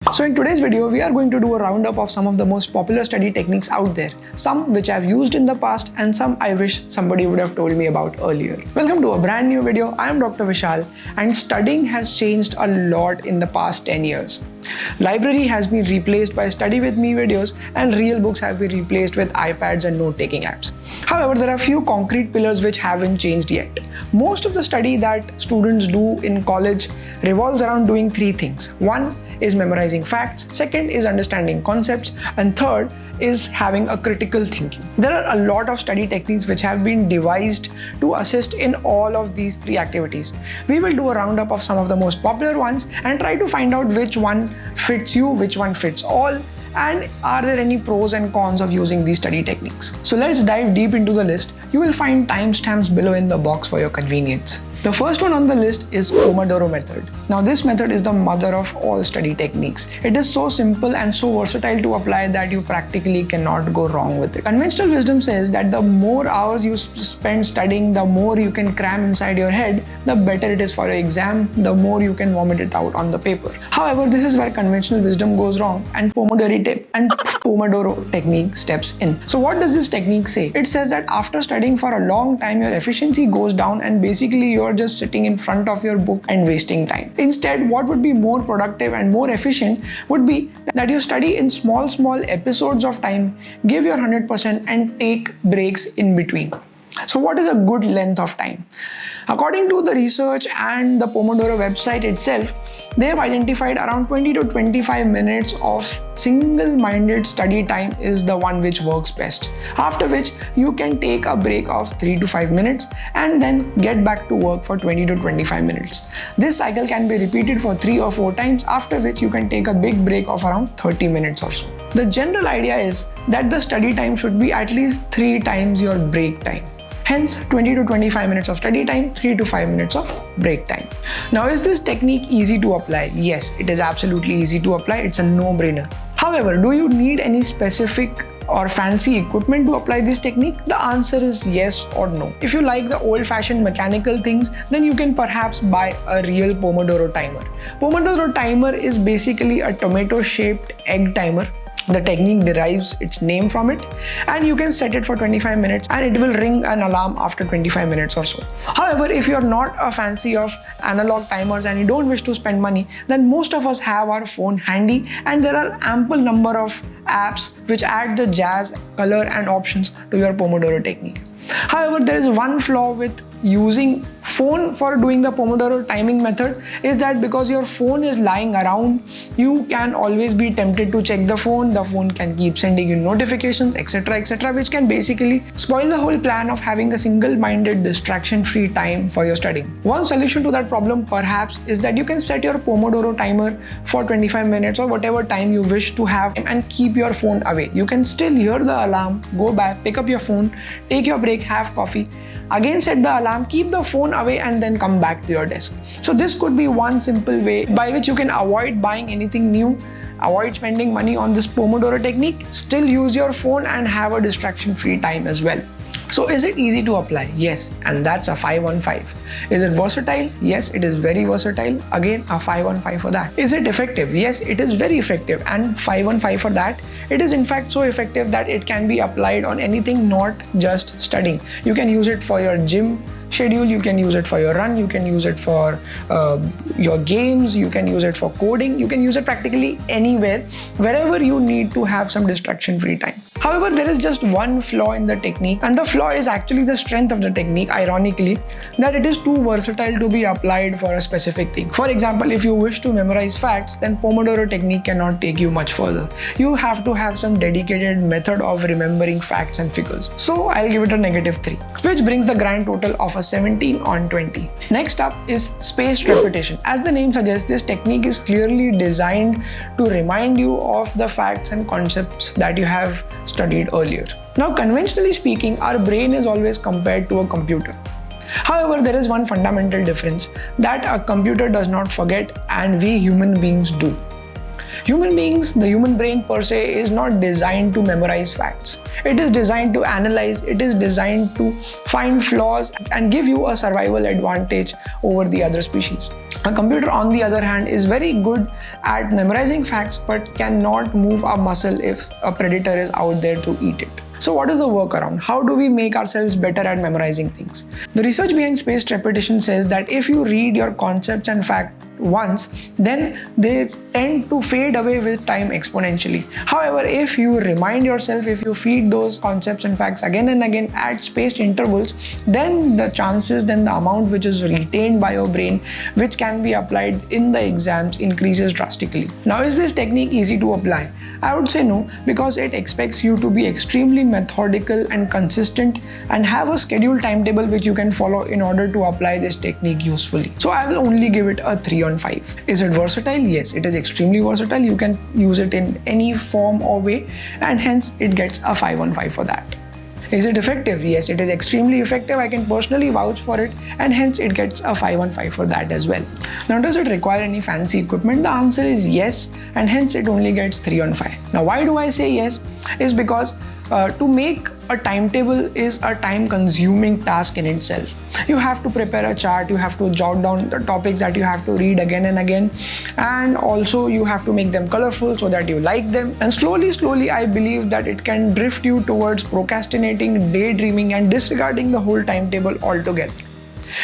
So in today's video, we are going to do a roundup of some of the most popular study techniques out there, some which I've used in the past and some I wish somebody would have told me about earlier. Welcome to a brand new video. I am Dr. Vishal and studying has changed a lot in the past 10 years. Library has been replaced by study with me videos and real books have been replaced with iPads and note-taking apps. However, there are a few concrete pillars which haven't changed yet. Most of the study that students do in college revolves around doing three things. One is memorizing facts, second is understanding concepts, and third is having a critical thinking. There are a lot of study techniques which have been devised to assist in all of these three activities. We will do a roundup of some of the most popular ones and try to find out which one fits you, which one fits all, and are there any pros and cons of using these study techniques. So let's dive deep into the list. You will find timestamps below in the box for your convenience. The first one on the list is Pomodoro Method. Now this method is the mother of all study techniques. It is so simple and so versatile to apply that you practically cannot go wrong with it. Conventional wisdom says that the more hours you spend studying, the more you can cram inside your head, the better it is for your exam, the more you can vomit it out on the paper. However, this is where conventional wisdom goes wrong and Pomodoro technique steps in. So what does this technique say? It says that after studying for a long time, your efficiency goes down and basically you're just sitting in front of your book and wasting time. Instead, what would be more productive and more efficient would be that you study in small episodes of time, give your 100% and take breaks in between. So what is a good length of time? According to the research and the Pomodoro website itself, they have identified around 20 to 25 minutes of single-minded study time is the one which works best. After which you can take a break of 3 to 5 minutes and then get back to work for 20 to 25 minutes. This cycle can be repeated for 3 or 4 times, after which you can take a big break of around 30 minutes or so. The general idea is that the study time should be at least 3 times your break time. Hence, 20 to 25 minutes of study time, 3 to 5 minutes of break time. Now, is this technique easy to apply? Yes, it is absolutely easy to apply. It's a no-brainer. However, do you need any specific or fancy equipment to apply this technique? The answer is yes or no. If you like the old-fashioned mechanical things, then you can perhaps buy a real Pomodoro timer. Pomodoro timer is basically a tomato-shaped egg timer. The technique derives its name from it, and you can set it for 25 minutes and it will ring an alarm after 25 minutes or so. However, if you're not a fancy of analog timers and you don't wish to spend money, then most of us have our phone handy and there are ample number of apps which add the jazz, color and options to your Pomodoro technique. However, there is one flaw with using phone for doing the Pomodoro timing method is that because your phone is lying around, you can always be tempted to check the phone can keep sending you notifications, etc., which can basically spoil the whole plan of having a single-minded, distraction-free time for your studying. One solution to that problem perhaps is that you can set your Pomodoro timer for 25 minutes or whatever time you wish to have and keep your phone away. You can still hear the alarm, go back, pick up your phone, take your break, have coffee, again set the alarm, keep the phone away and then come back to your desk. So this could be one simple way by which you can avoid buying anything new, avoid spending money on this Pomodoro technique, still use your phone and have a distraction-free time as well. So is it easy to apply? Yes, and that's a 515. Is it versatile? Yes, it is very versatile. Again, a 515 for that. Is it effective? Yes, it is very effective, and 515 for that. It is in fact so effective that it can be applied on anything, not just studying. You can use it for your gym schedule, you can use it for your run, you can use it for your games, you can use it for coding, you can use it practically anywhere, wherever you need to have some distraction-free time. However, there is just one flaw in the technique, and the flaw is actually the strength of the technique, ironically, that it is too versatile to be applied for a specific thing. For example, if you wish to memorize facts, then Pomodoro technique cannot take you much further. You have to have some dedicated method of remembering facts and figures. So I'll give it a -3, which brings the grand total of a 17 on 20. Next up is spaced repetition. As the name suggests, this technique is clearly designed to remind you of the facts and concepts that you have studied earlier. Now, conventionally speaking, our brain is always compared to a computer. However, there is one fundamental difference that a computer does not forget and we human beings do. Human beings, the human brain per se, is not designed to memorize facts. It is designed to analyze, it is designed to find flaws and give you a survival advantage over the other species. A computer, on the other hand, is very good at memorizing facts but cannot move a muscle if a predator is out there to eat it. So what is the workaround? How do we make ourselves better at memorizing things? The research behind spaced repetition says that if you read your concepts and facts once, then they tend to fade away with time exponentially. However, if you remind yourself, if you feed those concepts and facts again and again at spaced intervals, then the chances, then the amount which is retained by your brain, which can be applied in the exams, increases drastically. Now, is this technique easy to apply? I would say no, because it expects you to be extremely methodical and consistent and have a scheduled timetable which you can follow in order to apply this technique usefully. So I will only give it a 3 on 5. Is it versatile? Yes, it is extremely versatile. You can use it in any form or way, and hence it gets a 5 on 5 for that. Is it effective? Yes, it is extremely effective. I can personally vouch for it, and hence it gets a 5 on 5 for that as well. Now, does it require any fancy equipment? The answer is yes, and hence it only gets 3 on 5. Now, why do I say yes? Is because to make a timetable is a time-consuming task in itself. You have to prepare a chart, you have to jot down the topics that you have to read again and again, and also you have to make them colorful so that you like them. And slowly, I believe that it can drift you towards procrastinating, daydreaming, and disregarding the whole timetable altogether.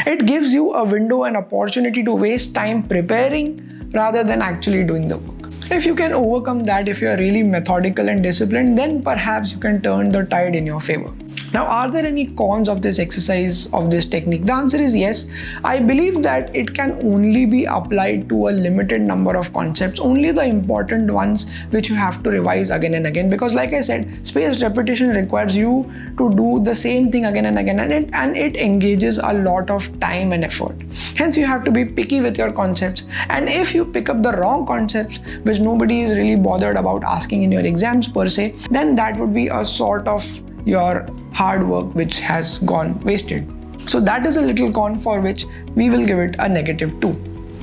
It gives you a window and opportunity to waste time preparing rather than actually doing the work. If you can overcome that, if you are really methodical and disciplined, then perhaps you can turn the tide in your favor. Now, are there any cons of this exercise, of this technique? The answer is yes. I believe that it can only be applied to a limited number of concepts, only the important ones which you have to revise again and again, because like I said, spaced repetition requires you to do the same thing again and again, and it engages a lot of time and effort. Hence, you have to be picky with your concepts, and if you pick up the wrong concepts which nobody is really bothered about asking in your exams per se, then that would be a sort of your hard work which has gone wasted. So that is a little con for which we will give it a -2,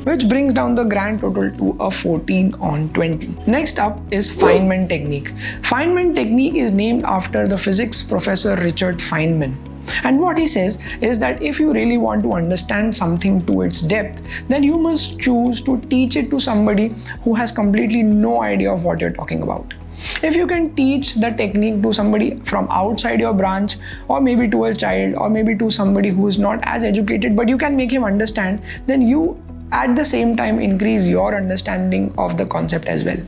which brings down the grand total to a 14 on 20. Next up is Feynman Technique. Feynman Technique is named after the physics professor Richard Feynman. And what he says is that if you really want to understand something to its depth, then you must choose to teach it to somebody who has completely no idea of what you're talking about. If you can teach the technique to somebody from outside your branch, or maybe to a child, or maybe to somebody who is not as educated, but you can make him understand, then you at the same time increase your understanding of the concept as well.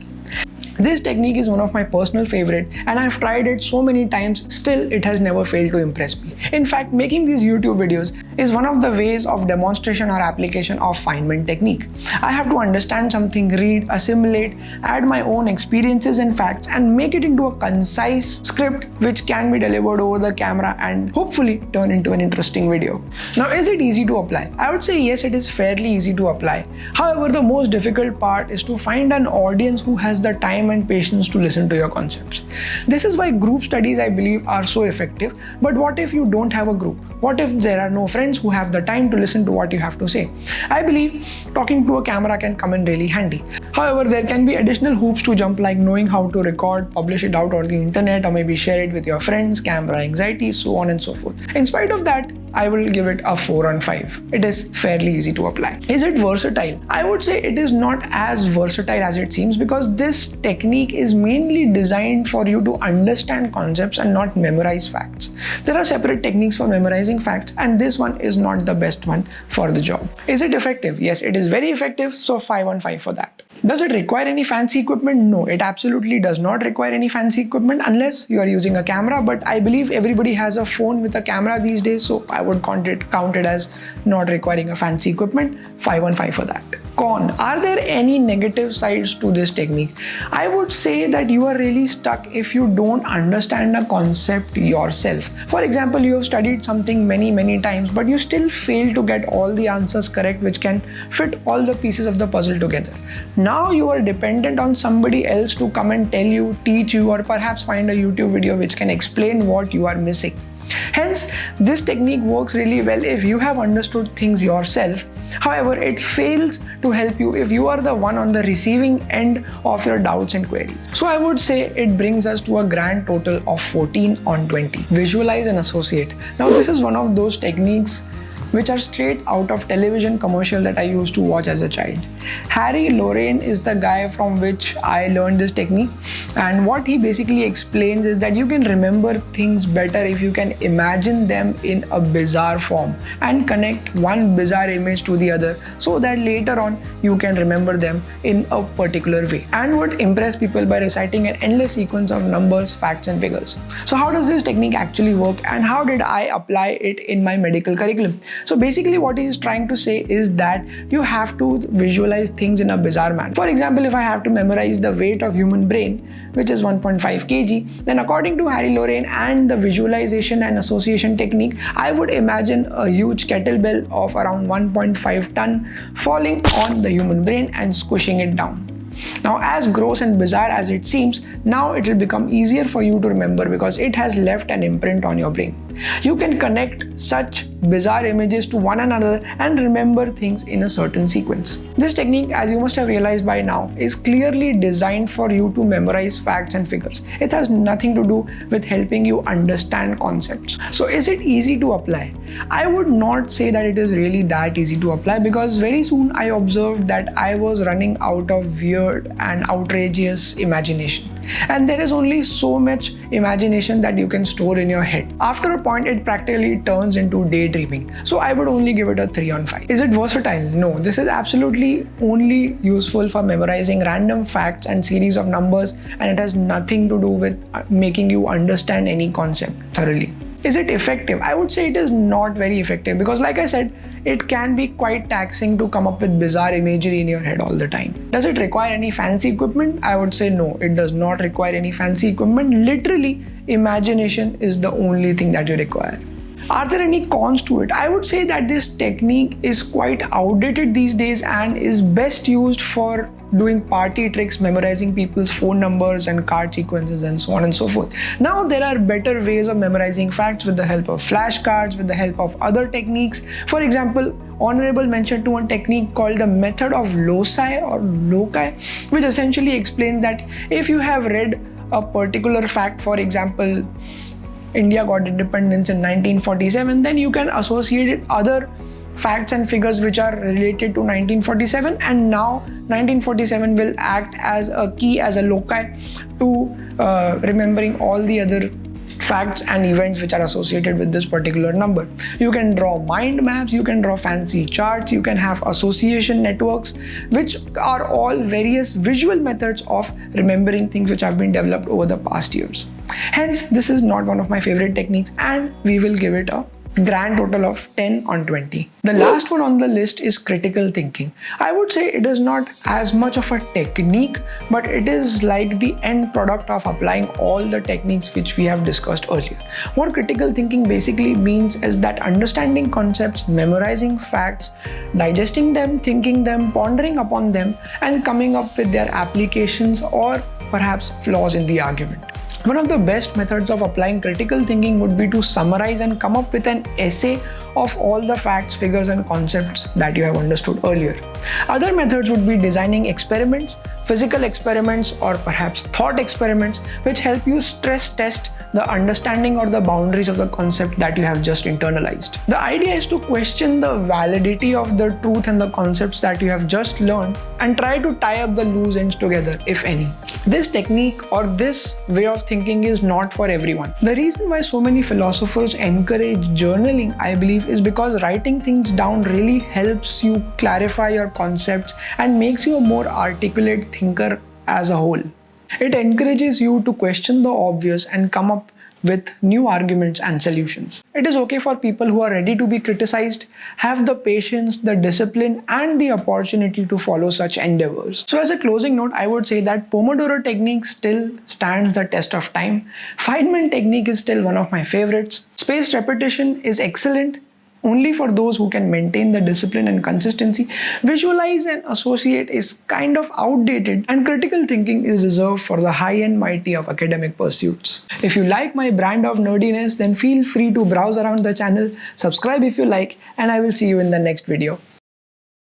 This technique is one of my personal favorite, and I've tried it so many times, still it has never failed to impress me. In fact, making these YouTube videos is one of the ways of demonstration or application of Feynman technique. I have to understand something, read, assimilate, add my own experiences and facts, and make it into a concise script which can be delivered over the camera and hopefully turn into an interesting video. Now, is it easy to apply? I would say yes, it is fairly easy to apply. However, the most difficult part is to find an audience who has the time and patience to listen to your concepts. This is why group studies, I believe, are so effective. But what if you don't have a group? What if there are no friends who have the time to listen to what you have to say? I believe talking to a camera can come in really handy. However, there can be additional hoops to jump, like knowing how to record, publish it out on the internet, or maybe share it with your friends, camera anxiety, so on and so forth. In spite of that, I will give it a 4 on 5. It is fairly easy to apply. Is it versatile? I would say it is not as versatile as it seems, because this technique is mainly designed for you to understand concepts and not memorize facts. There are separate techniques for memorizing facts, and this one is not the best one for the job. Is it effective? Yes, it is very effective, so 5 on 5 for that. Does it require any fancy equipment? No, it absolutely does not require any fancy equipment unless you are using a camera, but I believe everybody has a phone with a camera these days, so I would count it as not requiring a fancy equipment. 5 on 5 for that. Con. Are there any negative sides to this technique? I would say that you are really stuck if you don't understand a concept yourself. For example, you have studied something many times, but you still fail to get all the answers correct which can fit all the pieces of the puzzle together. Now you are dependent on somebody else to come and tell you, teach you, or perhaps find a YouTube video which can explain what you are missing. Hence, this technique works really well if you have understood things yourself However, it fails to help you if you are the one on the receiving end of your doubts and queries. So I would say it brings us to a grand total of 14 on 20. Visualize and associate. Now this is one of those techniques which are straight out of television commercial that I used to watch as a child. Harry Lorraine is the guy from which I learned this technique, and what he basically explains is that you can remember things better if you can imagine them in a bizarre form and connect one bizarre image to the other so that later on you can remember them in a particular way, and would impress people by reciting an endless sequence of numbers, facts and figures. So how does this technique actually work, and how did I apply it in my medical curriculum? So basically what he is trying to say is that you have to visualize things in a bizarre manner. For example, if I have to memorize the weight of human brain, which is 1.5 kg, then according to Harry Lorraine and the visualization and association technique, I would imagine a huge kettlebell of around 1.5 ton falling on the human brain and squishing it down. Now, as gross and bizarre as it seems, now it will become easier for you to remember because it has left an imprint on your brain. You can connect such bizarre images to one another and remember things in a certain sequence. This technique, as you must have realized by now, is clearly designed for you to memorize facts and figures. It has nothing to do with helping you understand concepts. So is it easy to apply? I would not say that it is really that easy to apply, because very soon I observed that I was running out of weird and outrageous imagination. And there is only so much imagination that you can store in your head. After a point, it practically turns into daydreaming. So I would only give it a 3 on 5. Is it versatile? No, this is absolutely only useful for memorizing random facts and series of numbers, and it has nothing to do with making you understand any concept thoroughly. Is it effective? I would say it is not very effective, because like I said, it can be quite taxing to come up with bizarre imagery in your head all the time. Does it require any fancy equipment? I would say no, it does not require any fancy equipment. Literally, imagination is the only thing that you require. Are there any cons to it? I would say that this technique is quite outdated these days and is best used for doing party tricks, memorizing people's phone numbers and card sequences and so on and so forth. Now there are better ways of memorizing facts with the help of flashcards, with the help of other techniques. For example, honorable mention to a technique called the method of loci or loci, which essentially explains that if you have read a particular fact, for example, India got independence in 1947, then you can associate it other facts and figures which are related to 1947, and now 1947 will act as a key, as a loci to remembering all the other facts and events which are associated with this particular number. You can draw mind maps, you can draw fancy charts, you can have association networks, which are all various visual methods of remembering things which have been developed over the past years. Hence, this is not one of my favorite techniques, and we will give it a grand total of 10 on 20. The last one on the list is critical thinking. I would say it is not as much of a technique, but it is like the end product of applying all the techniques which we have discussed earlier. What critical thinking basically means is that understanding concepts, memorizing facts, digesting them, thinking them, pondering upon them, and coming up with their applications or perhaps flaws in the argument. One of the best methods of applying critical thinking would be to summarize and come up with an essay of all the facts, figures and concepts that you have understood earlier. Other methods would be designing experiments, physical experiments or perhaps thought experiments, which help you stress test the understanding or the boundaries of the concept that you have just internalized. The idea is to question the validity of the truth and the concepts that you have just learned and try to tie up the loose ends together, if any. This technique or this way of thinking is not for everyone. The reason why so many philosophers encourage journaling, I believe, is because writing things down really helps you clarify your concepts and makes you a more articulate thinker as a whole. It encourages you to question the obvious and come up with new arguments and solutions. It is okay for people who are ready to be criticized, have the patience, the discipline, and the opportunity to follow such endeavors. So as a closing note, I would say that Pomodoro Technique still stands the test of time. Feynman Technique is still one of my favorites. Spaced repetition is excellent only for those who can maintain the discipline and consistency. Visualize and associate is kind of outdated, and critical thinking is reserved for the high and mighty of academic pursuits. If you like my brand of nerdiness, then feel free to browse around the channel, subscribe if you like, and I will see you in the next video.